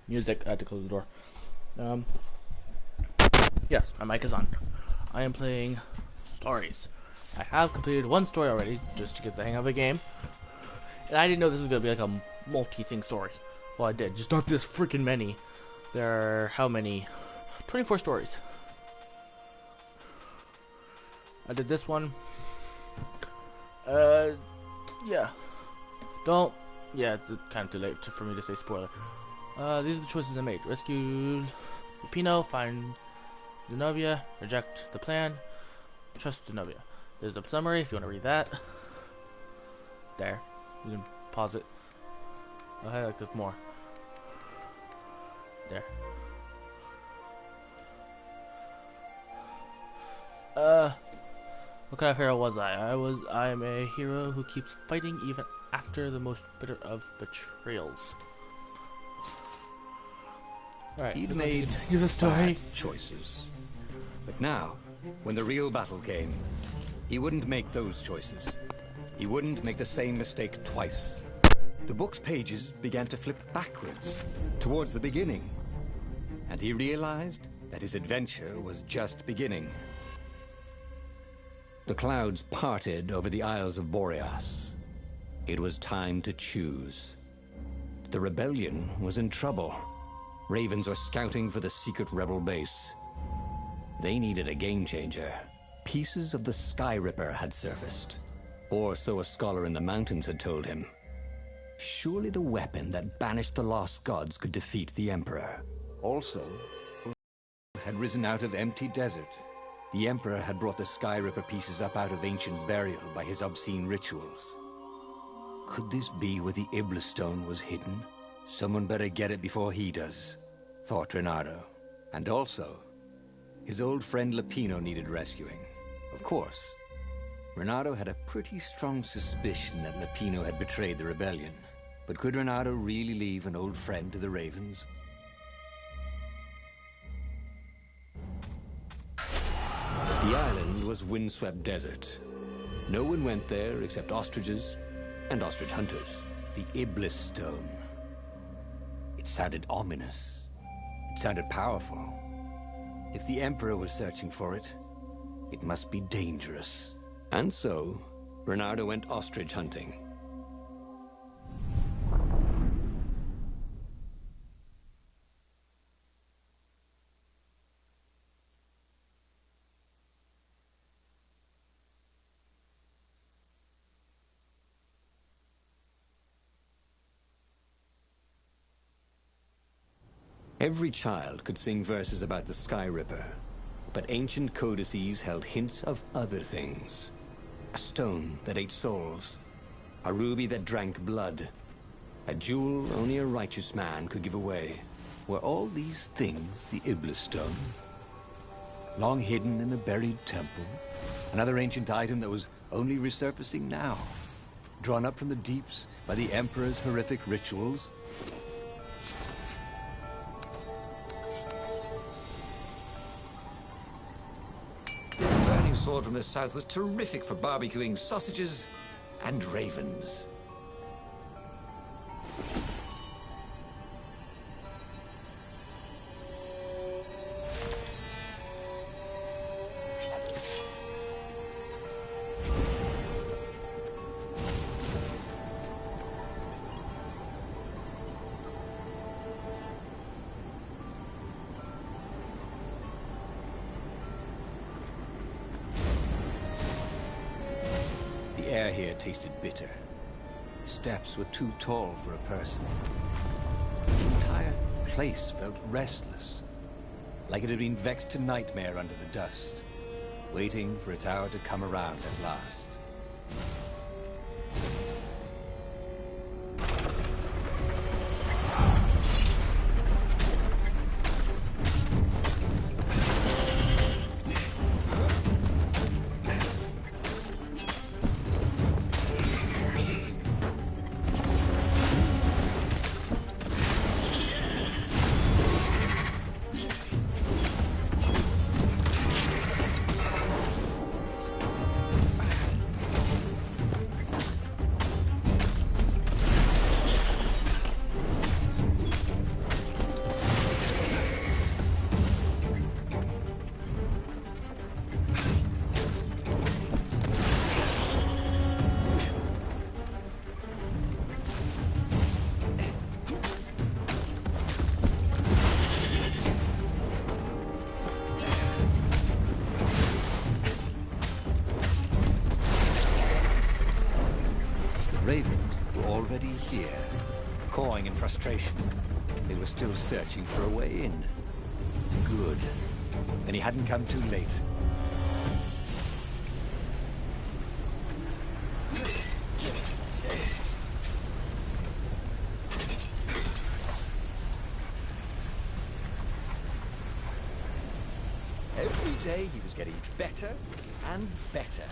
music. I had to close the door. Um, yes, my mic is on. I am playing stories. I have completed one story already, just to get the hang of the game. And I didn't know this was going to be like a multi-thing story. Well, I did. Just not this freaking many. There are, how many? 24 stories. I did this one. Yeah. Yeah, it's kind of too late for me to say spoiler. These are the choices I made. Rescue Lupino, find Zenobia, reject the plan, trust Zenobia. There's a summary if you want to read that. There. You can pause it. I'll highlight this more. There. What kind of hero was I? I am a hero who keeps fighting even after the most bitter of betrayals. Alright, he'd made the story. Bad choices. But now, when the real battle came, he wouldn't make those choices. He wouldn't make the same mistake twice. The book's pages began to flip backwards, towards the beginning. And he realized that his adventure was just beginning. The clouds parted over the Isles of Boreas. It was time to choose. The rebellion was in trouble. Ravens were scouting for the secret rebel base. They needed a game changer. Pieces of the Sky Ripper had surfaced. Or so a scholar in the mountains had told him. Surely the weapon that banished the lost gods could defeat the Emperor. Also, had risen out of empty desert. The Emperor had brought the Sky Ripper pieces up out of ancient burial by his obscene rituals. Could this be where the Iblis Stone was hidden? Someone better get it before he does, thought Reynardo. And also, his old friend Lupino needed rescuing. Of course, Reynardo had a pretty strong suspicion that Lupino had betrayed the rebellion. But could Reynardo really leave an old friend to the Ravens? The island was windswept desert. No one went there except ostriches and ostrich hunters. The Iblis Stone. It sounded ominous. It sounded powerful. If the Emperor was searching for it, it must be dangerous. And so, Reynardo went ostrich hunting. Every child could sing verses about the Sky Ripper, but ancient codices held hints of other things. A stone that ate souls, a ruby that drank blood, a jewel only a righteous man could give away. Were all these things the Iblis Stone? Long hidden in a buried temple? Another ancient item that was only resurfacing now? Drawn up from the deeps by the Emperor's horrific rituals? Sword from the south was terrific for barbecuing sausages and ravens. The air here tasted bitter. The steps were too tall for a person. The entire place felt restless, like it had been vexed to nightmare under the dust, waiting for its hour to come around at last. cawing in frustration. They were still searching for a way in. Good. Then he hadn't come too late. Every day he was getting better and better.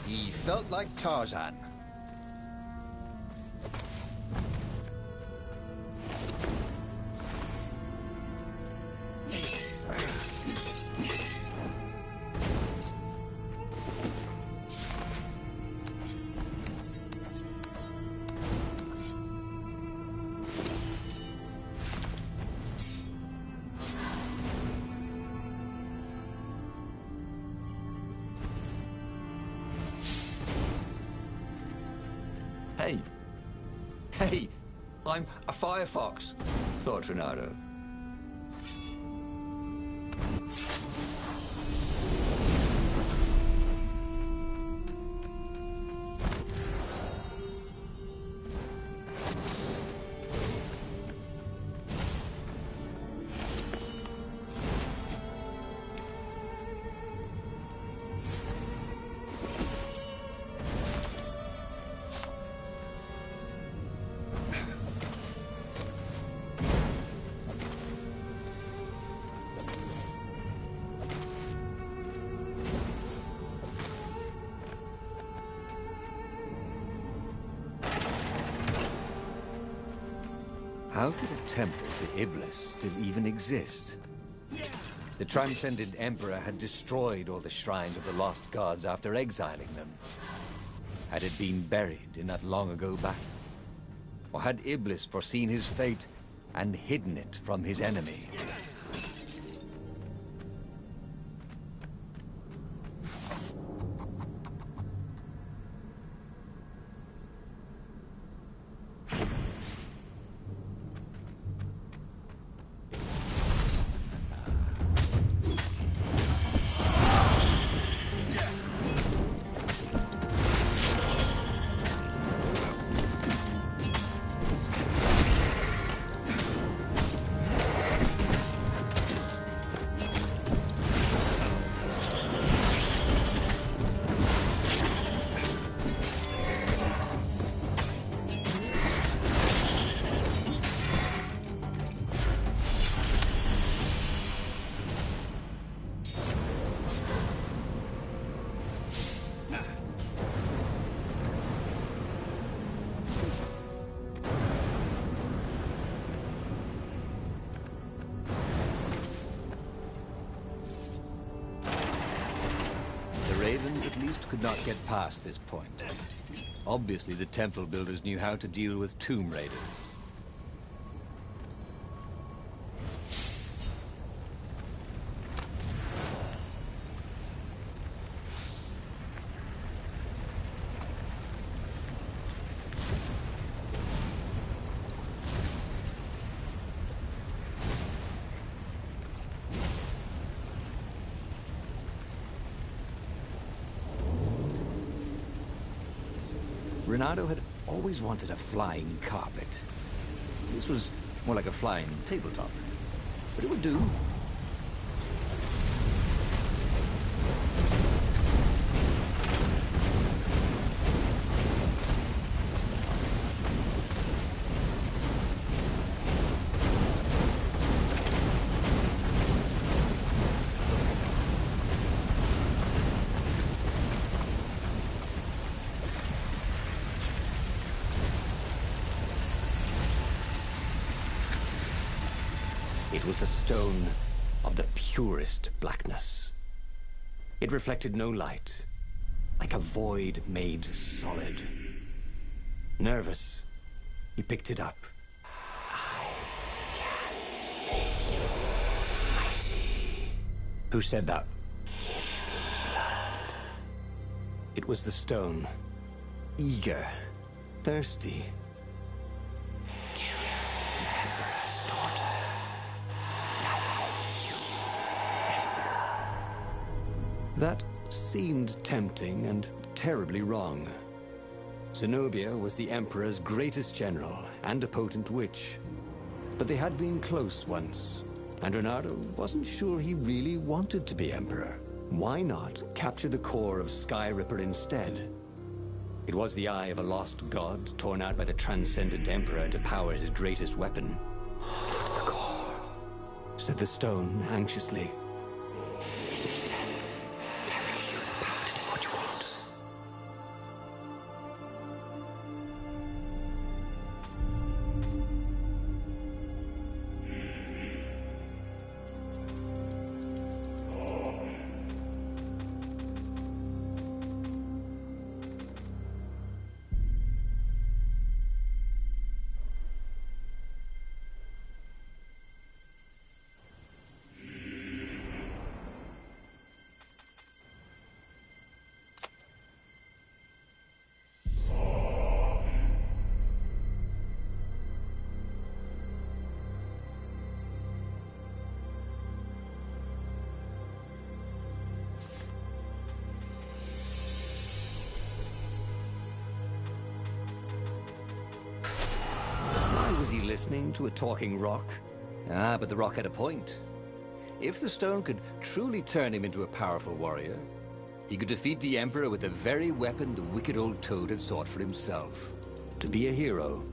He felt like Tarzan. Hey, I'm a firefox, thought Renato. How could a temple to Iblis still even exist? The Transcendent Emperor had destroyed all the shrines of the lost gods after exiling them. Had it been buried in that long-ago battle? Or had Iblis foreseen his fate and hidden it from his enemy? least could not get past this point. Obviously, the temple builders knew how to deal with tomb raiders. Renato had always wanted a flying carpet. This was more like a flying tabletop, but it would do. It was a stone of the purest blackness. It reflected no light, like a void made solid. Nervous, he picked it up. I can make you mighty. Who said that? It was the stone. Eager, thirsty. That seemed tempting and terribly wrong. Zenobia was the Emperor's greatest general and a potent witch. But they had been close once, and Renato wasn't sure he really wanted to be Emperor. Why not capture the core of Skyripper instead? It was the eye of a lost god torn out by the Transcendent Emperor to power his greatest weapon. "It's the core," said the stone anxiously. Was he listening to a talking rock? Ah, but the rock had a point. If the stone could truly turn him into a powerful warrior, he could defeat the Emperor with the very weapon the wicked old Toad had sought for himself. To be a hero,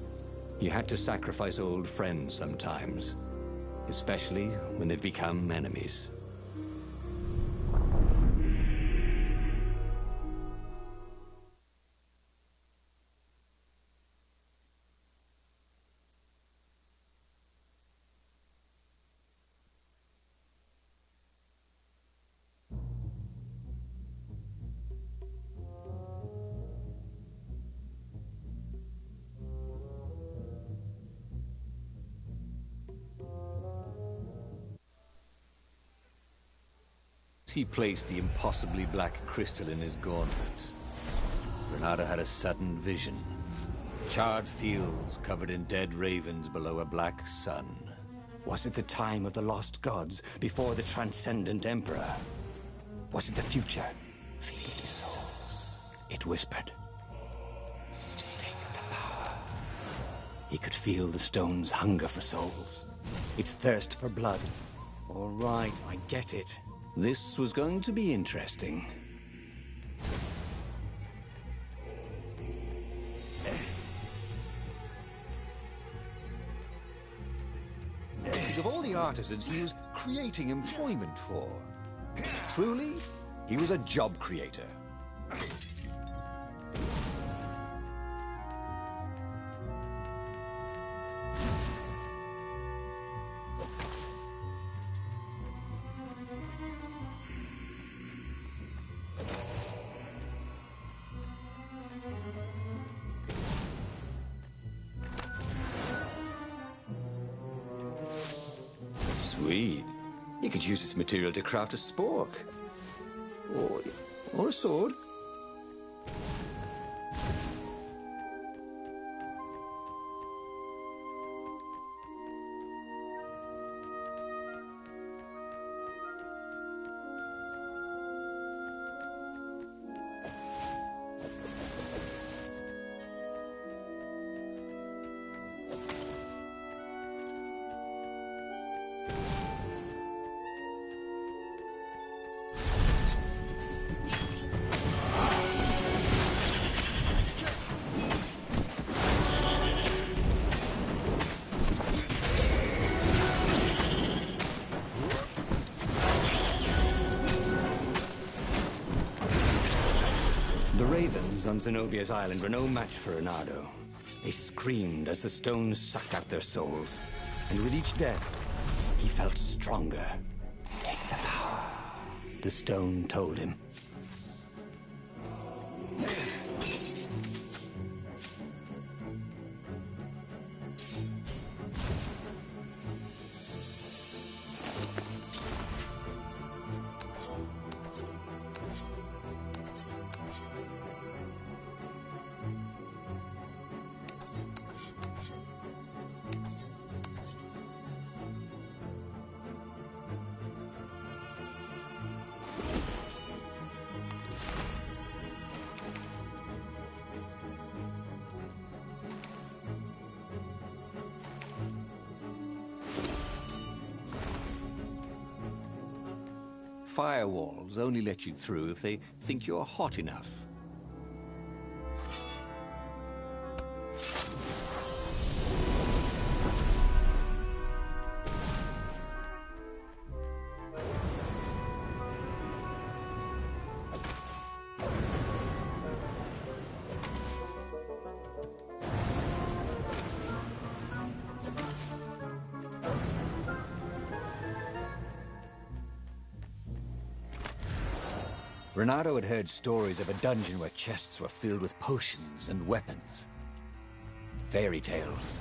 you had to sacrifice old friends sometimes, especially when they've become enemies. He placed the impossibly black crystal in his gauntlet. Renato had a sudden vision. Charred fields covered in dead ravens below a black sun. Was it the time of the lost gods before the Transcendent Emperor? Was it the future? Feed souls, it whispered. Take the power. He could feel the stone's hunger for souls. Its thirst for blood. All right, I get it. This was going to be interesting. Think of all the artisans he was creating employment for. Truly, he was a job creator. Sweet. You could use this material to craft a spork. Or a sword. The ravens on Zenobia's island were no match for Reynardo. They screamed as the stones sucked out their souls. And with each death, he felt stronger. Take the power, the stone told him. Firewalls only let you through if they think you're hot enough. Reynardo had heard stories of a dungeon where chests were filled with potions and weapons. Fairy tales.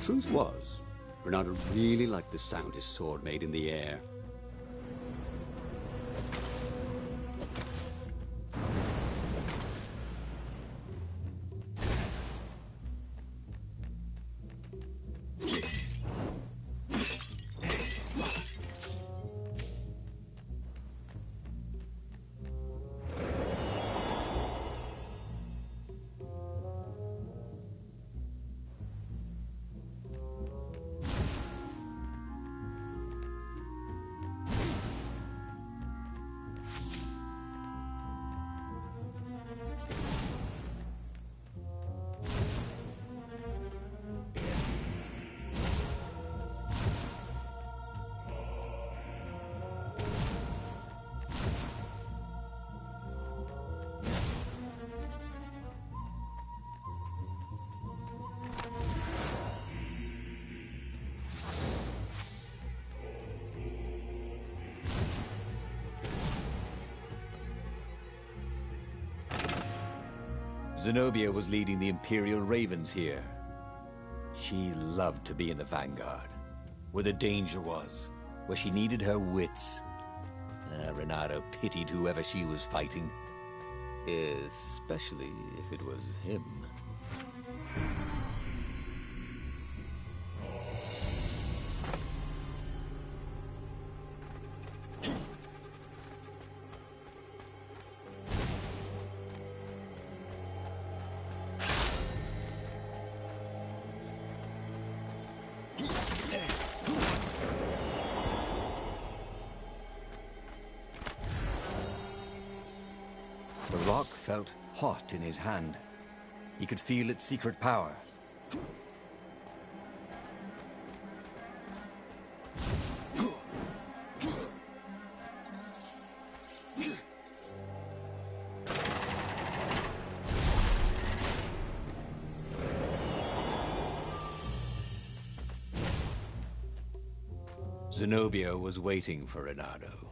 Truth was, Reynardo really liked the sound his sword made in the air. Zenobia was leading the Imperial Ravens here. She loved to be in the vanguard, where the danger was, where she needed her wits. Reynardo pitied whoever she was fighting, especially if it was him. The rock felt hot in his hand. He could feel its secret power. Zenobia was waiting for Reynardo.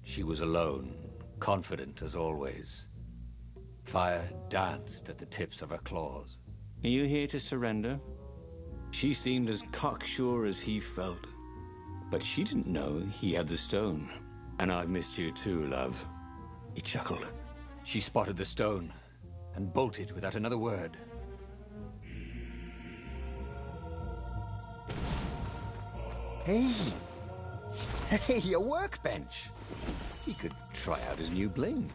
She was alone, confident as always. Fire danced at the tips of her claws. Are you here to surrender? She seemed as cocksure as he felt. But she didn't know he had the stone. And I've missed you too, love. He chuckled. She spotted the stone and bolted without another word. Hey! Hey, a workbench! He could try out his new bling.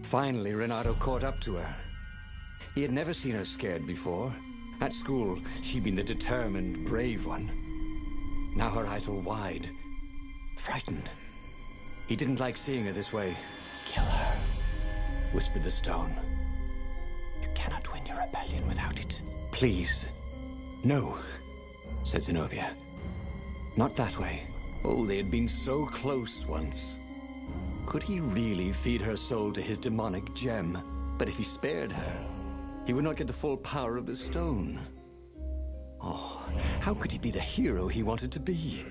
Finally, Reynardo caught up to her. He had never seen her scared before. At school, she'd been the determined, brave one. Now her eyes were wide, frightened. He didn't like seeing her this way. "Kill her," whispered the stone. "You cannot win your rebellion without it." "Please." "No," said Zenobia. "Not that way." Oh, they had been so close once. Could he really feed her soul to his demonic gem? But if he spared her, he would not get the full power of the stone. Oh, how could he be the hero he wanted to be?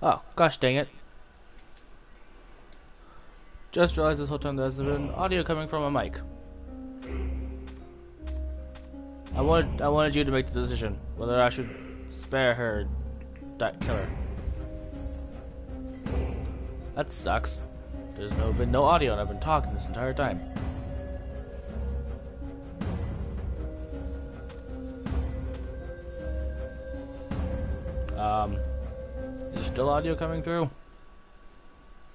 Oh, gosh dang it. Just realized this whole time there's been audio coming from a mic. I wanted you to make the decision whether I should spare her that killer. That sucks. There's been no audio and I've been talking this entire time. Is there still audio coming through?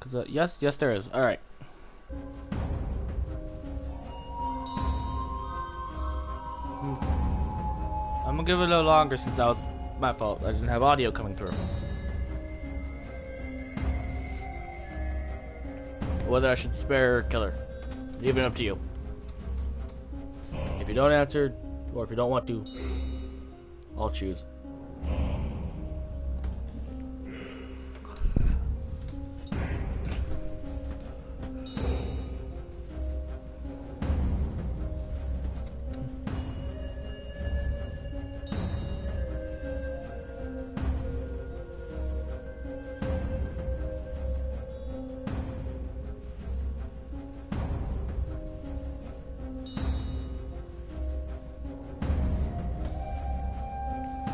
Cause yes, there is. All right. I'm gonna give it a little longer since that was my fault. I didn't have audio coming through. Whether I should spare killer, leaving it up to you. If you don't answer, or if you don't want to, I'll choose.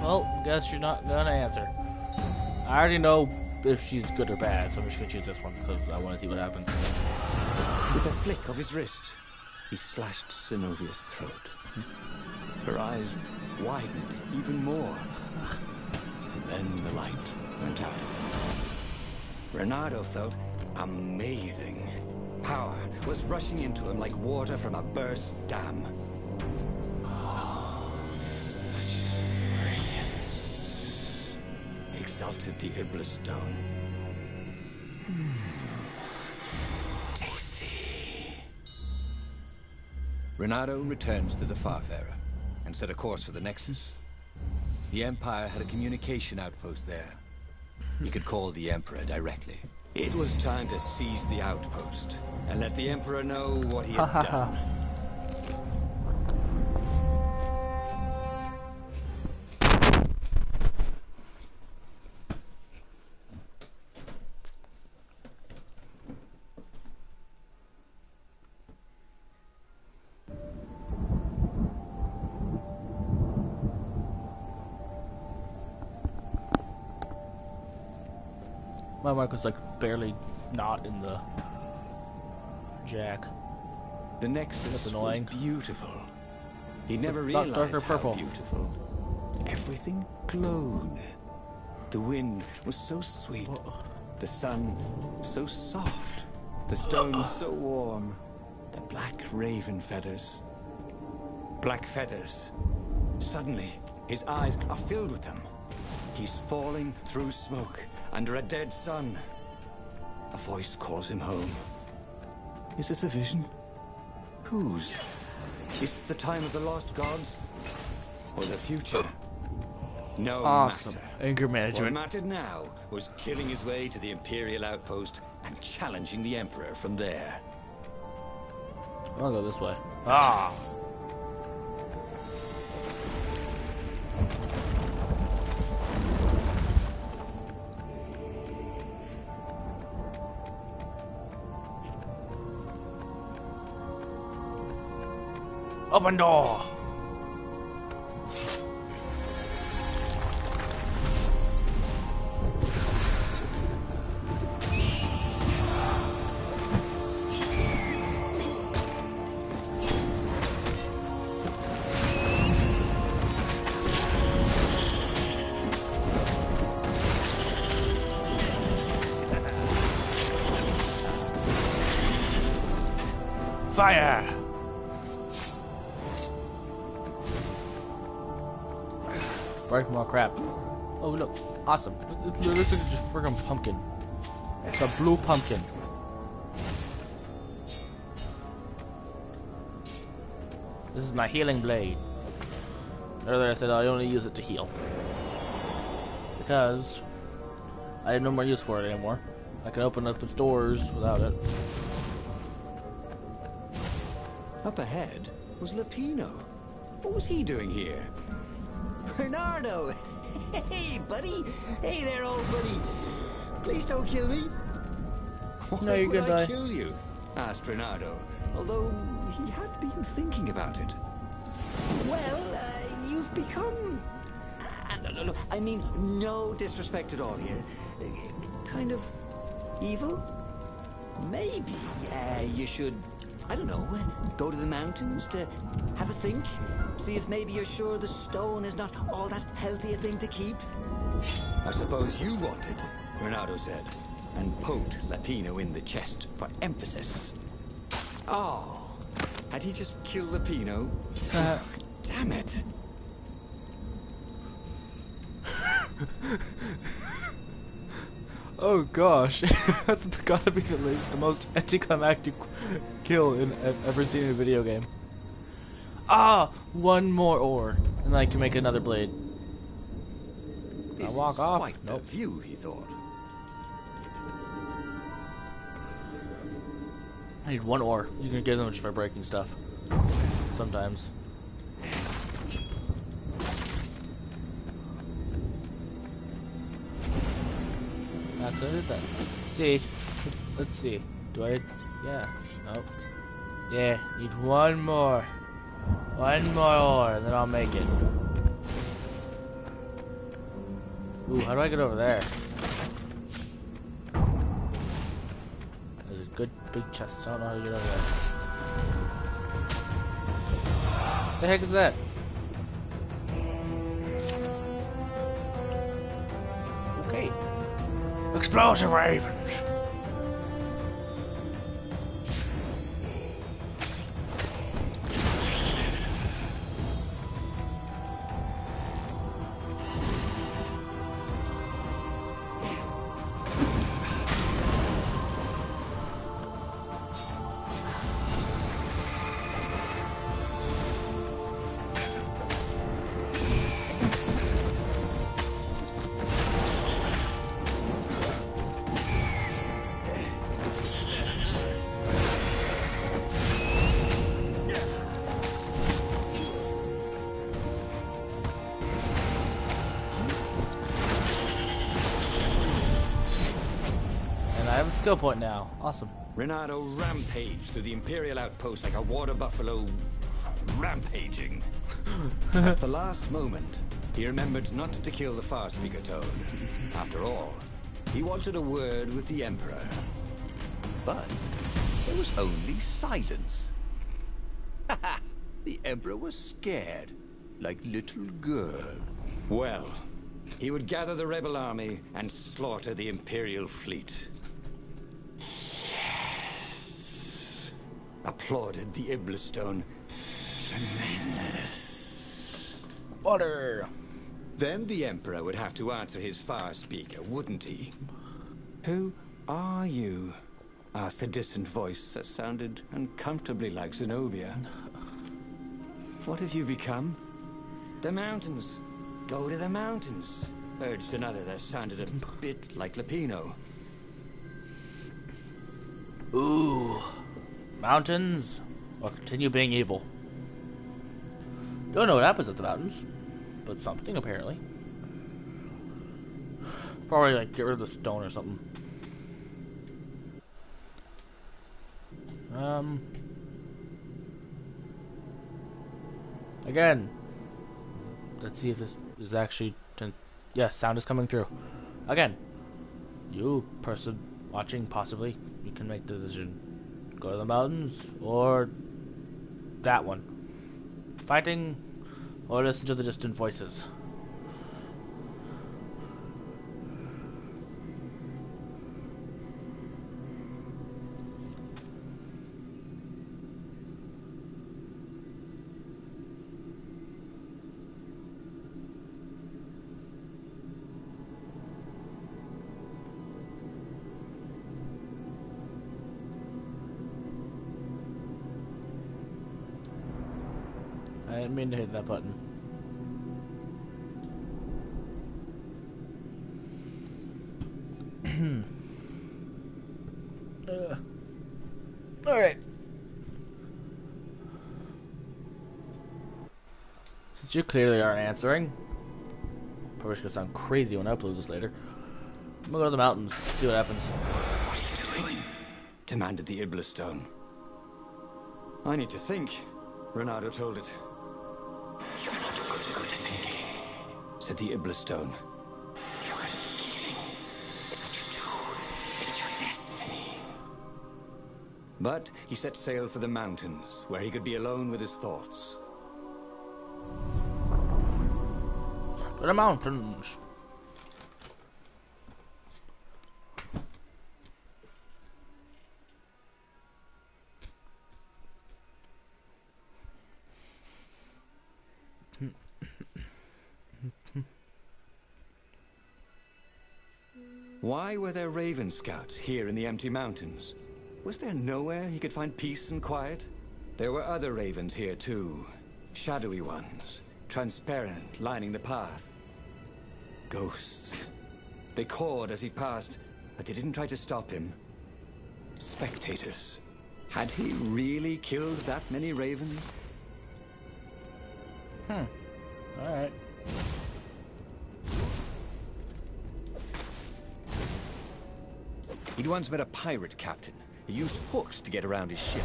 Well, guess you're not gonna answer. I already know if she's good or bad, so I'm just gonna choose this one because I want to see what happens. With a flick of his wrist, he slashed Zenobia's throat. Her eyes widened even more. And then the light went out again. Reynardo felt amazing. Power was rushing into him like water from a burst dam. Exalted the Iblis stone. Tasty. Reynardo returns to the Farfarer and set a course for the Nexus. The Empire had a communication outpost there. He could call the Emperor directly. It was time to seize the outpost and let the Emperor know what he had done. My mic was like barely not in the jack. The Nexus was beautiful. He'd never Not realized darker how purple. beautiful. Everything glowed. The wind was so sweet. The sun so soft. The stones so warm. The black raven feathers. Black feathers. Suddenly, his eyes are filled with them. He's falling through smoke under a dead sun. A voice calls him home. Is this a vision? Whose? Is this the time of the lost gods? Or the future? No Awesome. matter. Anger What management. mattered now was killing his way to the Imperial outpost and challenging the Emperor from there. I'll go this way. Ah! Open door! Fire! Break more crap. Oh look, awesome. It looks like just friggin' pumpkin. It's a blue pumpkin. This is my healing blade. Earlier I said I only use it to heal. Because I have no more use for it anymore. I can open up its doors without it. Up ahead was Lapino. What was he doing here? Reynardo! Hey, buddy! Hey there, old buddy! Please don't kill me! No, you're good, Why would I bye. kill you? Asked Reynardo, although he had been thinking about it. Well, you've become And look, I mean, no disrespect at all here. Kind of evil? Maybe you should, I don't know, go to the mountains to have a think. See if maybe you're sure the stone is not all that healthy a thing to keep. I suppose you wanted, Renato said, and poked Lapino in the chest for emphasis. Oh, had he just killed Lapino? Damn it. Oh gosh, that's gotta be the most anticlimactic kill I've ever seen in a video game. Ah, one more ore, and I can make another blade. This I walk is off. quite Nope. the view, he thought. I need one ore. You can get them just by breaking stuff. Sometimes. That's it then. See. Let's see. Do I? Yeah. Nope. Yeah. Need one more. One more ore, and then I'll make it. Ooh, how do I get over there? There's a good big chest, so I don't know how to get over there. What the heck is that? Okay. Explosive ravens! I have a skill point now. Awesome. Renato rampaged through the Imperial outpost like a water buffalo rampaging. At the last moment, he remembered not to kill the Farspeaker Toad. After all, he wanted a word with the Emperor. But there was only silence. The Emperor was scared, like little girl. Well, he would gather the rebel army and slaughter the Imperial fleet. Yes! Applauded the Iblastone. Tremendous. Water. Then the Emperor would have to answer his Farspeaker, wouldn't he? Who are you? Asked a distant voice that sounded uncomfortably like Zenobia. What have you become? The mountains. Go to the mountains, urged another that sounded a bit like Lapino. Ooh. Mountains, or continue being evil. Don't know what happens at the mountains, but something apparently. Probably like get rid of the stone or something. Again. Let's see if this is actually... Yeah, sound is coming through. Again. You, person watching, possibly, you can make the decision. Go to the mountains, or that one. Fighting, or listen to the distant voices. I didn't mean to hit that button. Alright. Since you clearly aren't answering, probably gonna sound crazy when I upload this later. I'm gonna go to the mountains, see what happens. What are you doing? Demanded the Iblastone. I need to think, Renato told it. You're not good at thinking, said the Iblastone. But he set sail for the mountains, where he could be alone with his thoughts. To the mountains. Why were there Raven Scouts here in the empty mountains? Was there nowhere he could find peace and quiet? There were other ravens here too. Shadowy ones, transparent, lining the path. Ghosts. They cawed as he passed, but they didn't try to stop him. Spectators. Had he really killed that many ravens? Alright. He'd once met a pirate captain. He used hooks to get around his ship.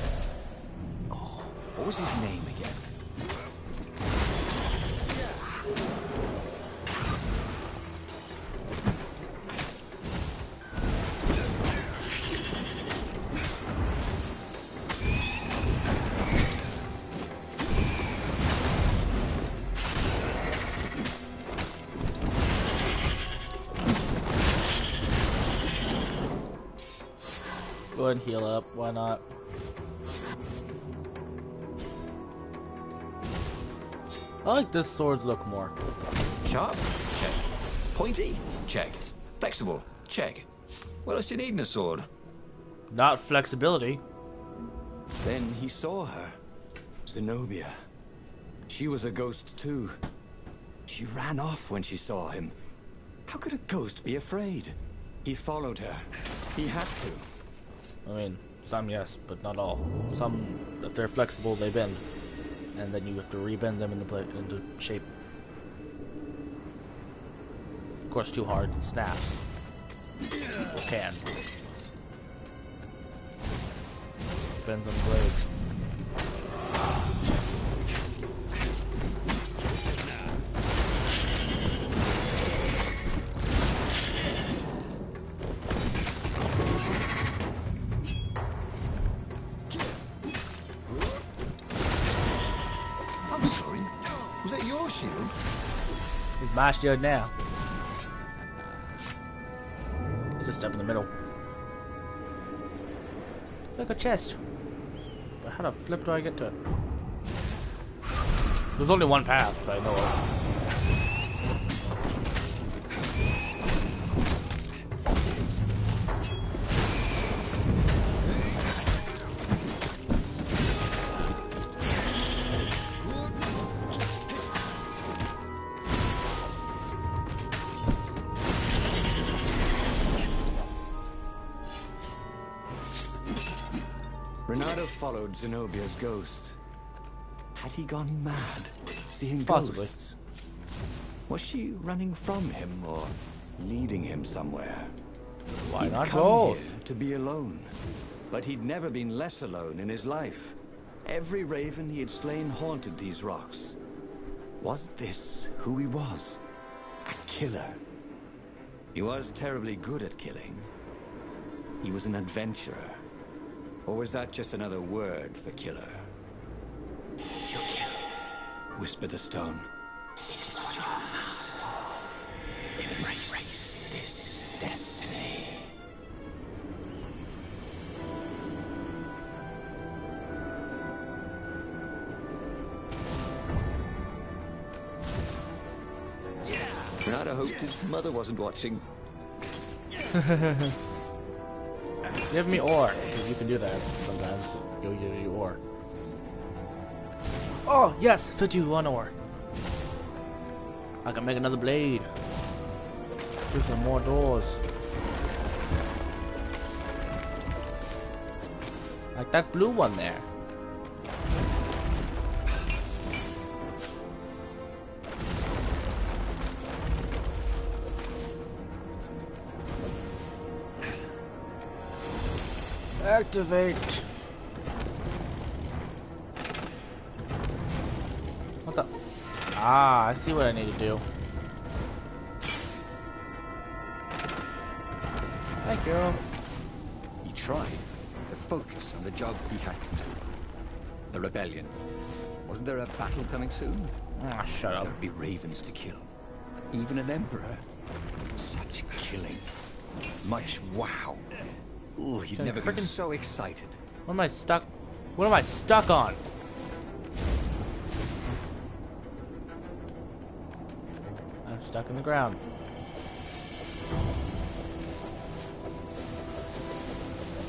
Oh, what was his name again? Go ahead and heal up. Why not? I like this sword's look more. Sharp? Check. Pointy? Check. Flexible? Check. What else do you need in a sword? Not flexibility. Then he saw her. Zenobia. She was a ghost too. She ran off when she saw him. How could a ghost be afraid? He followed her. He had to. I mean, some yes, but not all. Some, if they're flexible, they bend. And then you have to rebend them into shape. Of course, too hard, it snaps. Or can. Depends on the blade. I'm sorry. Was that your shield? It's my shield now. It's a step in the middle. It's like a chest. But how the flip do I get to it? There's only one path that I know of. Renato followed Zenobia's ghost. Had he gone mad, seeing Possibly. ghosts? Was she running from him or leading him somewhere? Why He'd not come both? here to be alone, but he'd never been less alone in his life. Every raven he had slain haunted these rocks. Was this who he was? A killer? He was terribly good at killing. He was an adventurer. Or was that just another word for killer? You kill, whispered the stone. It is what you must embrace this destiny. Renato hoped his mother wasn't watching. Give me ore, because you can do that sometimes. Go give you ore. Oh, yes! 51 ore. I can make another blade. Do some more doors. Like that blue one there. Activate. What the? Ah, I see what I need to do. Thank you. He tried to focus on the job he had to do. The rebellion. Wasn't there a battle coming soon? Ah, shut up. There'd be ravens to kill. Even an emperor. Such killing. Much wow. Ooh, he'd Can I never been frickin- so excited. What am I stuck? What am I stuck on? I'm stuck in the ground.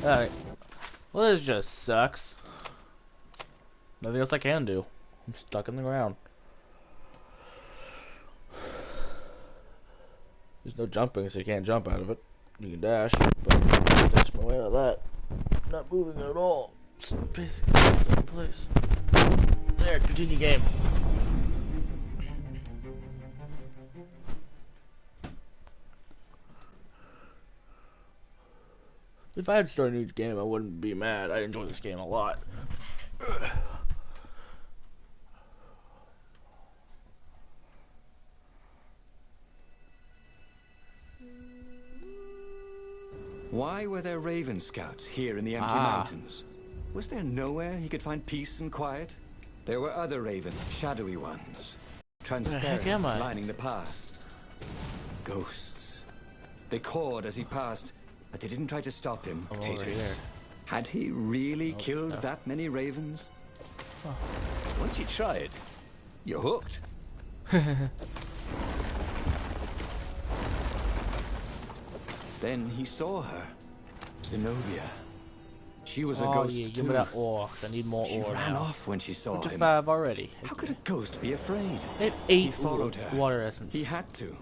Alright. Well, this just sucks. Nothing else I can do. I'm stuck in the ground. There's no jumping, so you can't jump out of it. You can dash, but I can't dash my way out of that. Not moving at all. Just basically stuck in place. There, continue game. If I had started a new game, I wouldn't be mad. I enjoy this game a lot. Why were there Raven Scouts here in the empty mountains? Was there nowhere he could find peace and quiet? There were other Raven, shadowy ones. Transparent, am I? lining the path. Ghosts. They cawed as he passed, but they didn't try to stop him. I'm over here. Had he really killed that many ravens? Once you try it, you're hooked. Then he saw her, Zenobia. She was a Oh ghost yeah, too. give me that ore. I need more She ore ran now. off when she saw him. 5 already. How could a ghost be afraid? I have He 8 followed her. water essence. He had to.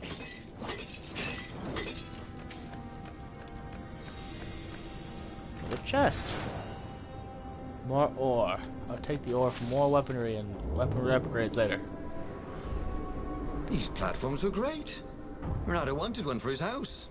The chest. More ore. I'll take the ore for more weaponry and weaponry upgrades later. These platforms are great. Renato wanted one for his house.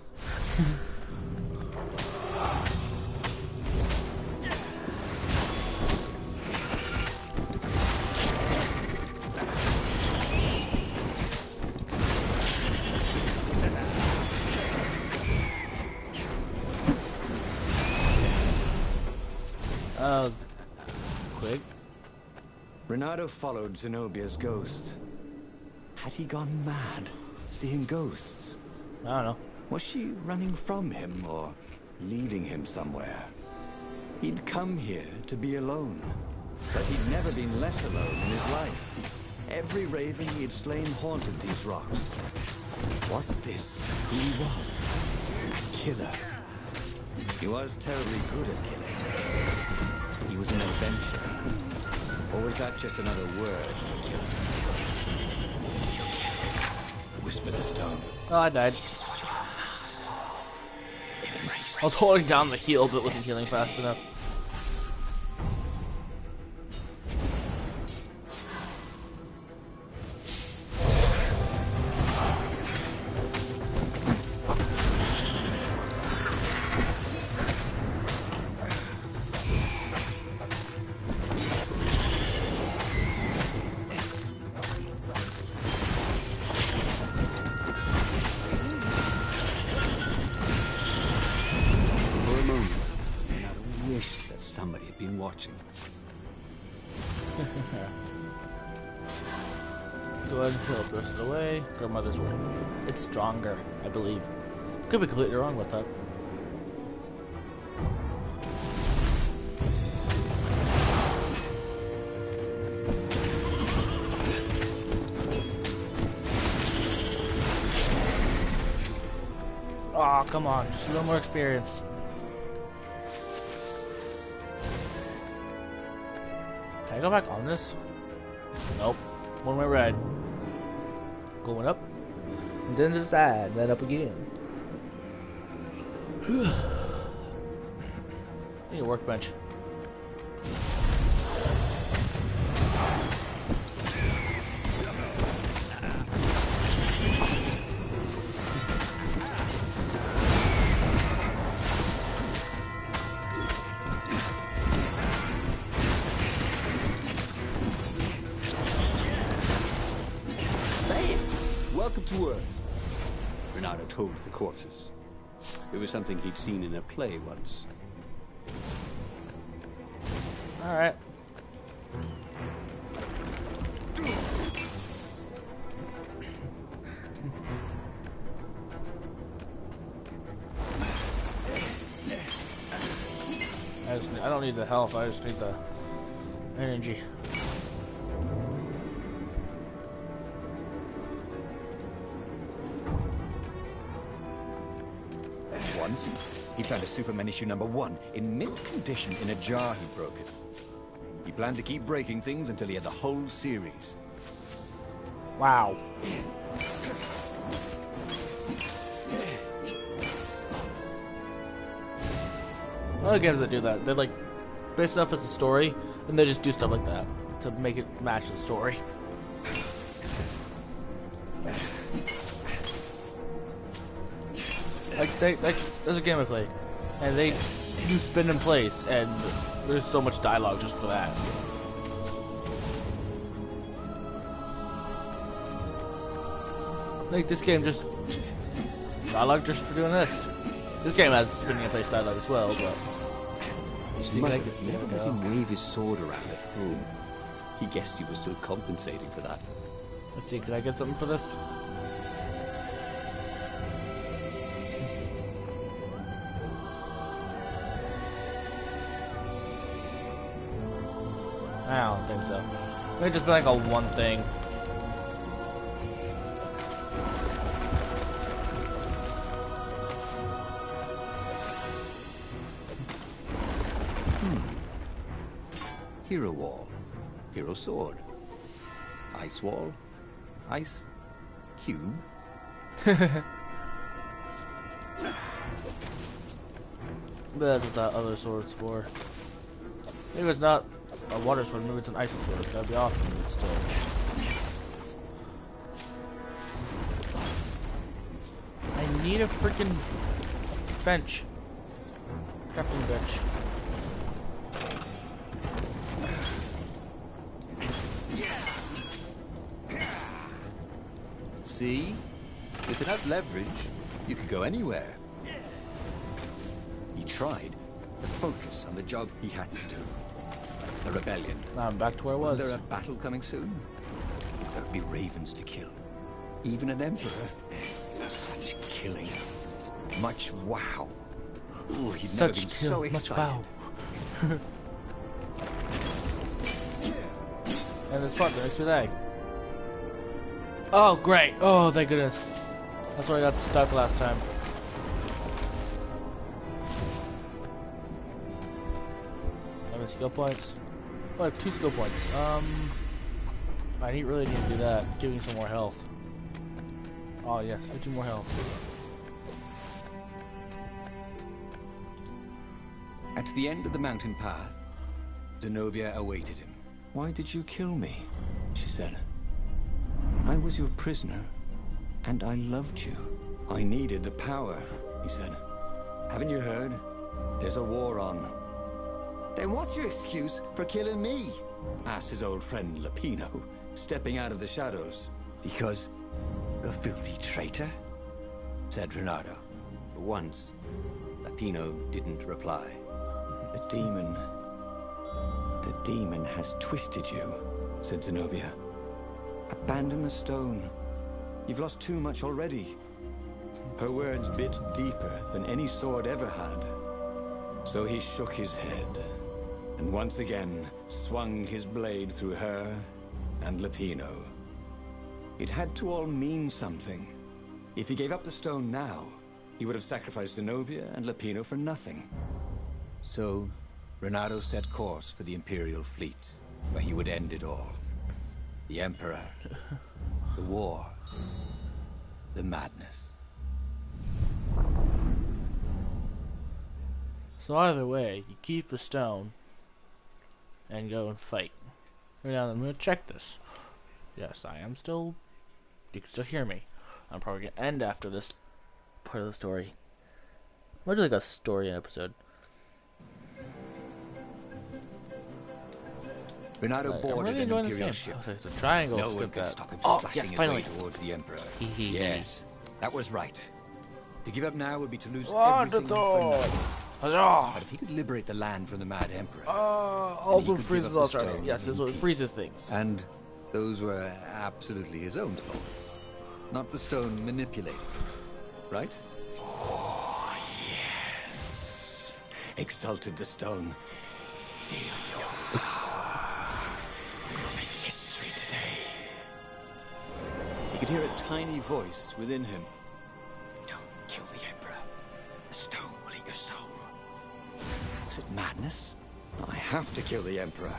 Oh, quick. Renato followed Zenobia's ghost. Had he gone mad, seeing ghosts? I don't know. Was she running from him or leading him somewhere? He'd come here to be alone, but he'd never been less alone in his life. Every raven he had slain haunted these rocks. Was this who he was? A killer. He was terribly good at killing. He was an adventurer. Or was that just another word for killing? Whisper the stone. Oh, I died. I was holding down the heal, but wasn't healing fast enough. For a moment, Renato wished that somebody had been watching. Go ahead and heal the rest of the way. Grandmother's way. It's stronger, I believe. Could be completely wrong with that. Oh, come on. Just a little more experience. Can I go back on this? Nope. One-way ride. Going up, and then to the side, then up again. Need a workbench. Welcome to Earth, Renato told the corpses. It was something he'd seen in a play once. Alright. I don't need the health, I just need the energy. Once, he found a Superman issue #1 in mint condition in a jar he'd broken. He planned to keep breaking things until he had the whole series. Wow. Other games that do that, they like base stuff as a story, and they just do stuff like that to make it match the story. Like there's a game I played, and they do spin in place, and there's so much dialogue just for that. Like this game just dialogue just for doing this. This game has spinning in place dialogue as well, but His mother never let him wave his sword around at home. He guessed he was still compensating for that. let's see, can I get something for this? I don't think so. It might just be like a one thing. Hero Wall, Hero Sword, Ice Wall, Ice Cube. But that's what that other sword's for. Maybe it's not a water sword, maybe it's an ice sword. That'd be awesome, but still. I need a freaking bench. Crafting bench. See? With enough leverage, you could go anywhere. He tried to focus on the job he had to do. The rebellion. Now I'm back to where I was. Was there a battle coming soon? There'd be ravens to kill. Even an emperor. Such killing. Much wow. Ooh, he'd never been so much excited. wow. And it's fun, the extra leg. Oh, great. Oh, thank goodness. That's where I got stuck last time. 11 skill points. Oh, I have 2 skill points. I really need to do that. Give me some more health. Oh, yes, 50 more health. At the end of the mountain path, Zenobia awaited him. Why did you kill me? She said. I was your prisoner, and I loved you. I needed the power, he said. Haven't you heard? There's a war on. Then what's your excuse for killing me? Asked his old friend Lapino, stepping out of the shadows. Because a filthy traitor? Said Renato. Once, Lapino didn't reply. The demon has twisted you, said Zenobia. Abandon the stone. You've lost too much already. Her words bit deeper than any sword ever had. So he shook his head, and once again swung his blade through her and Lapino. It had to all mean something. If he gave up the stone now, he would have sacrificed Zenobia and Lapino for nothing. So, Renato set course for the Imperial fleet, where he would end it all. The Emperor, the war, the madness. So either way, you keep the stone and go and fight. Right now, I'm going to check this. Yes, I am still... You can still hear me. I'm probably going to end after this part of the story. I'll do like a story episode. Renato I'm boarded really an enjoying Imperial this ship. game. Okay, so triangle, No one skip could that. stop him Oh, slashing yes, his finally. way towards the Emperor. Yes, that was right. To give up now would be to lose everything for Wonderful! nothing. Huzzah! But if he could liberate the land from the Mad Emperor, Also he could freezes give up us. the stone Yes, this in one peace. freezes things. and those were absolutely his own fault, not the stone manipulated, right? Oh, yes. Exalted the stone. Feel your power. You'll make history today. He could hear a tiny voice within him. Don't kill the Emperor. The stone will eat your soul. Was it madness? I have to kill the Emperor,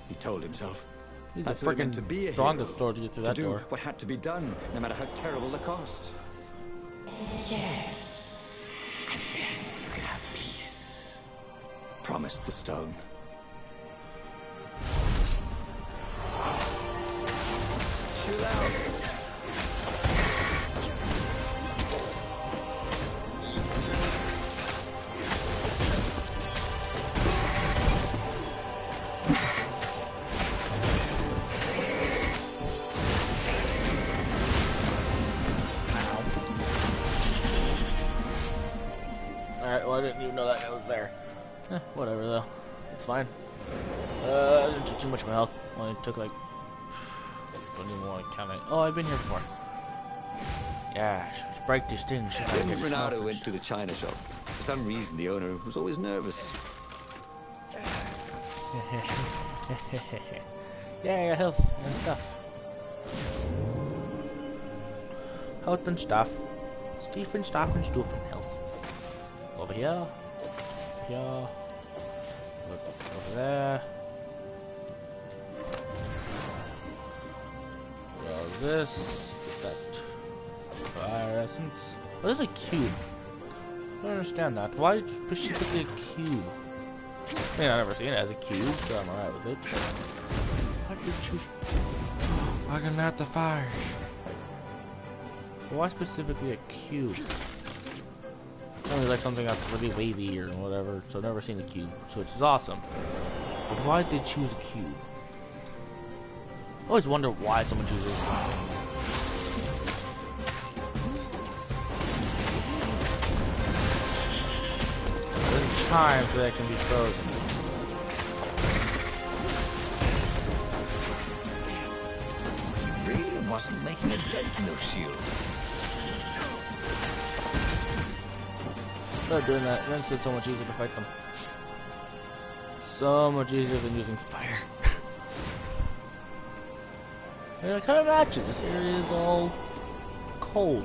he told himself. He's the That's what it meant freaking to be a strongest hero, sword to get through that to do door. what had to be done, no matter how terrible the cost. Yes. And then you can have peace. Promised the stone. Chill out. Alright, well I didn't even know that guy was there. Whatever though. It's fine. I didn't take too much of my health. Only took like... don't even want to count it. Oh, I've been here before. Yeah, let's break this thing. See if I can When get Renato melted. went to the china shop, for some reason the owner was always nervous. Yeah, health and stuff. Health and stuff. Stephen, stuff and stuff and health. Over here. Here. Look over there. Well, this. That. Fire essence. What is a cube? I don't understand that. Why specifically a cube? I mean, I've never seen it as a cube, so I'm alright with it. Why did you choose? I can light the fire. Why specifically a cube? Only like something that's really wavy or whatever, so I've never seen a cube, so which is awesome. But why did they choose a cube? I always wonder why someone chooses it. There's times where that can be frozen. He really wasn't making a dent in those shields. Start doing that, it makes it so much easier to fight them. So much easier than using fire. And it kind of matches. This area is all cold.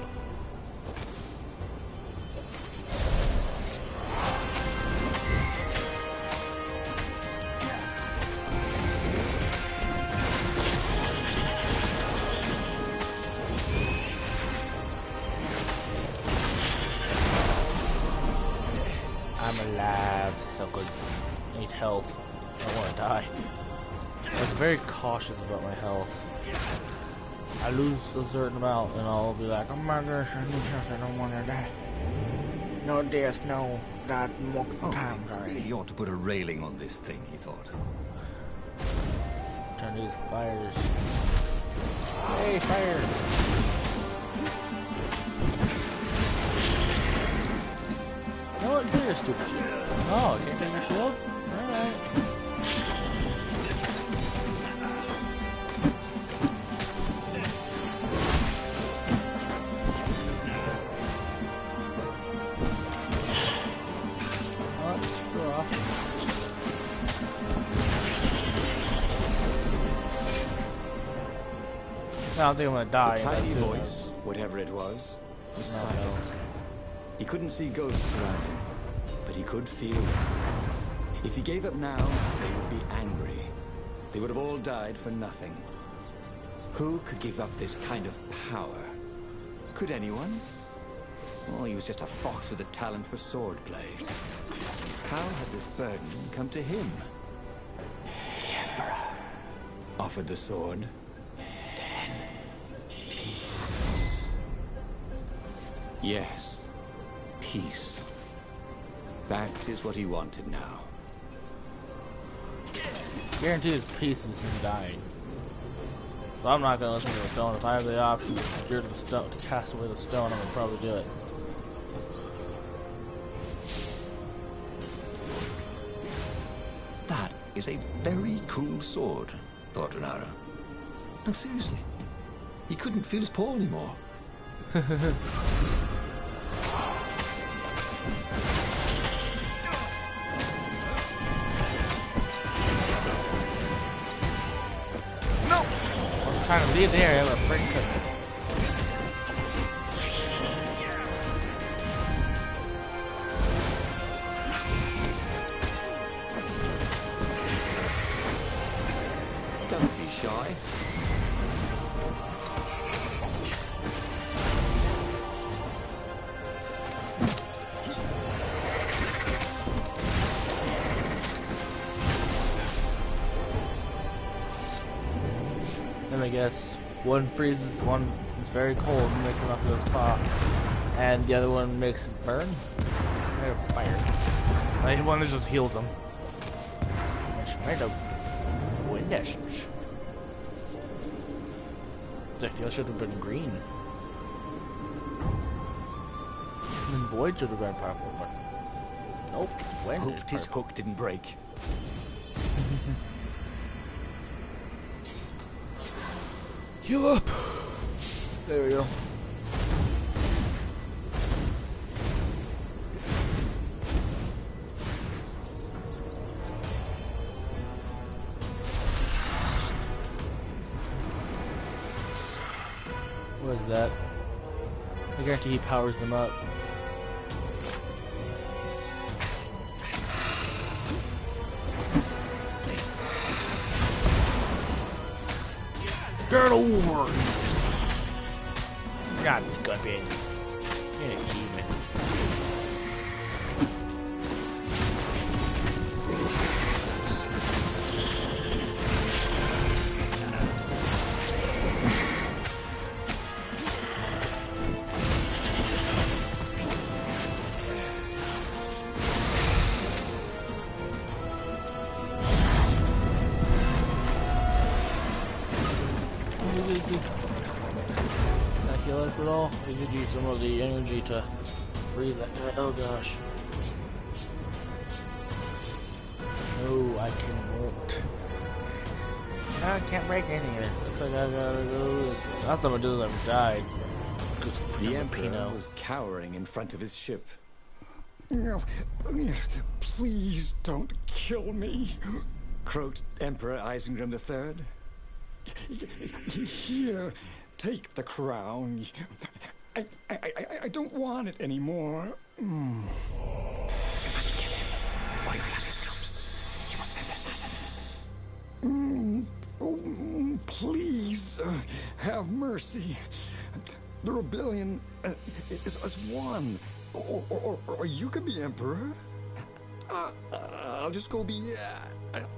I'm alive, so good. I need health. I don't want to die. I'm very cautious about my health. I lose a certain amount and I'll be like, oh my gosh, I need health, I don't want to die. No death, no. Died multiple times They already. really ought to put a railing on this thing, he thought. Turn these fires. Hey, fire! You know what? Do your stupid shit. Oh, can't take your shield? Alright. Oh, screw off. I don't think I'm gonna die. The in that tiny suit. voice, whatever it was No, silent. He couldn't see ghosts around him, but he could feel them. If he gave up now, they would be angry. They would have all died for nothing. Who could give up this kind of power? Could anyone? Oh, he was just a fox with a talent for swordplay. How had this burden come to him? The Emperor offered the sword. Then peace. Yes, peace. That is what he wanted now. Guaranteed peace is him dying. So I'm not gonna listen to the stone. If I have the option to cure the stone, to cast away the stone, I'm gonna probably do it. is a very cool sword, thought Renato. No, seriously. He couldn't feel his paw anymore. No! I was trying to leave the area, but Frank couldn't. Don't be shy. Then I guess one freezes, one is very cold and makes him not feel his paw, and the other one makes it burn. They're fire. Like one that just heals him. It's made of wind essence. I feel should have been green. And Void should have been purple, but nope. Wind is Hoped his purple. hook didn't break. Heal up. There we go. What is that? I guarantee he powers them up. Get over! God, this gun being an achievement. Can I heal up at all? We could use some of the energy to freeze that guy. Oh gosh. No, I cannot. I can't break anything here. Looks like I gotta go. Not someone just ever died. The Emperor was cowering in front of his ship. Please don't kill me, croaked Emperor Isengrim III. Here, take the crown. I don't want it anymore. You must kill him. Or you will have his troops. You must send assassins. Please, have mercy. The rebellion is won. Or you could be emperor. I'll just go be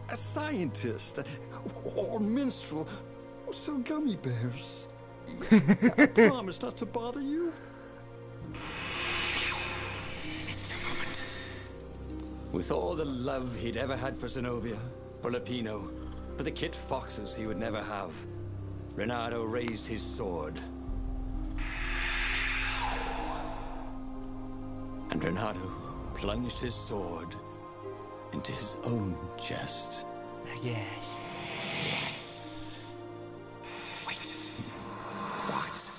a scientist or minstrel or sell gummy bears. I promise not to bother you. It's your moment. With all the love he'd ever had for Zenobia, for Lupino, for the Kit Foxes he would never have, Renato raised his sword. And Renato plunged his sword into his own chest. Yes. Wait. What?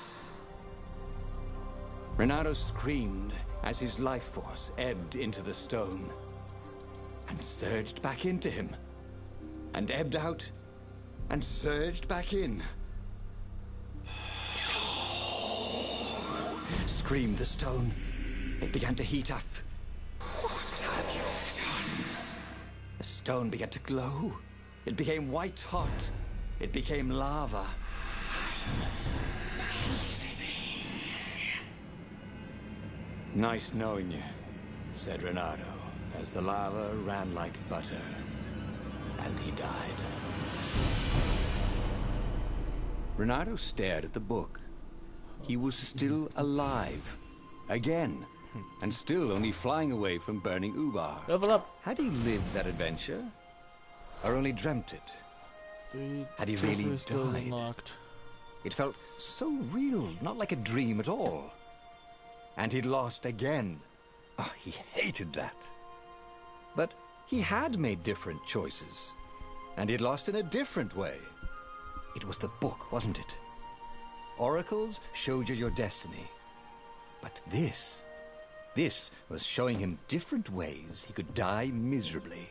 Renato screamed as his life force ebbed into the stone and surged back into him, and ebbed out and surged back in. Screamed the stone. It began to heat up. What have you done? The stone began to glow. It became white hot. It became lava. Nice knowing you, said Renato, as the lava ran like butter. And he died. Renato stared at the book. He was still alive. Again. And still only flying away from burning Ubar. Level up. Had he lived that adventure? Or only dreamt it? Had he really died? Unlocked. It felt so real, not like a dream at all. And he'd lost again. Oh, he hated that. But He had made different choices, and he'd lost in a different way. It was the book, wasn't it? Oracles showed you your destiny. But this was showing him different ways he could die miserably.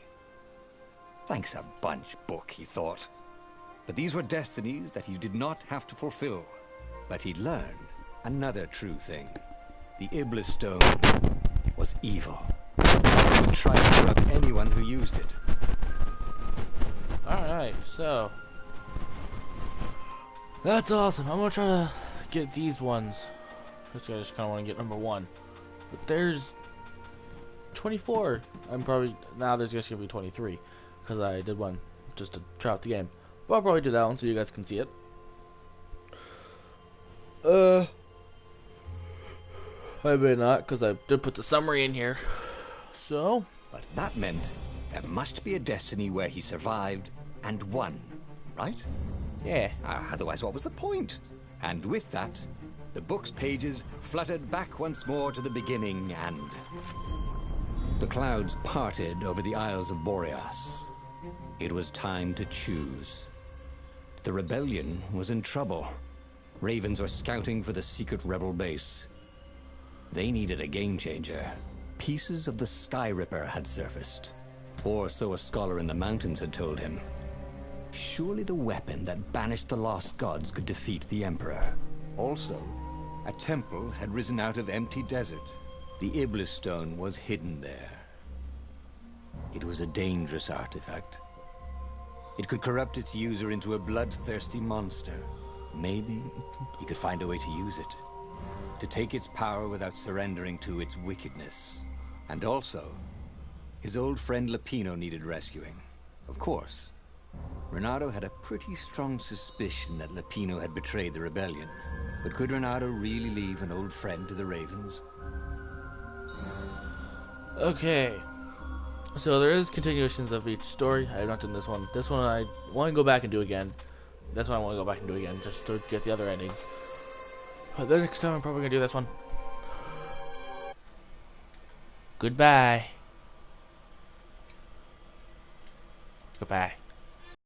Thanks a bunch, book, he thought. But these were destinies that he did not have to fulfill. But he'd learned another true thing. The Iblis Stone was evil. It would try to corrupt anyone who used it. Alright, so that's awesome. I'm gonna try to get these ones. I just kinda wanna get number 1. But there's 24. I'm probably now there's just gonna be 23. Because I did one just to try out the game. But I'll probably do that one so you guys can see it. I may not, because I did put the summary in here. So, But that meant there must be a destiny where he survived and won, right? yeah. Otherwise, what was the point? And with that, the book's pages fluttered back once more to the beginning, and The clouds parted over the Isles of Boreas. It was time to choose. The rebellion was in trouble. Ravens were scouting for the secret rebel base. They needed a game changer. Pieces of the Sky Ripper had surfaced. Or so a scholar in the mountains had told him. Surely the weapon that banished the lost gods could defeat the Emperor. also, a temple had risen out of empty desert. The Iblis Stone was hidden there. It was a dangerous artifact. It could corrupt its user into a bloodthirsty monster. Maybe he could find a way to use it. To take its power without surrendering to its wickedness. And also, his old friend Lupino needed rescuing. Of course, Renato had a pretty strong suspicion that Lupino had betrayed the rebellion. But could Renato really leave an old friend to the Ravens? Okay. So there is continuations of each story. I have not done this one. This one I want to go back and do again. This one I want to go back and do again, just to get the other endings. But the next time I'm probably going to do this one. Goodbye. Goodbye.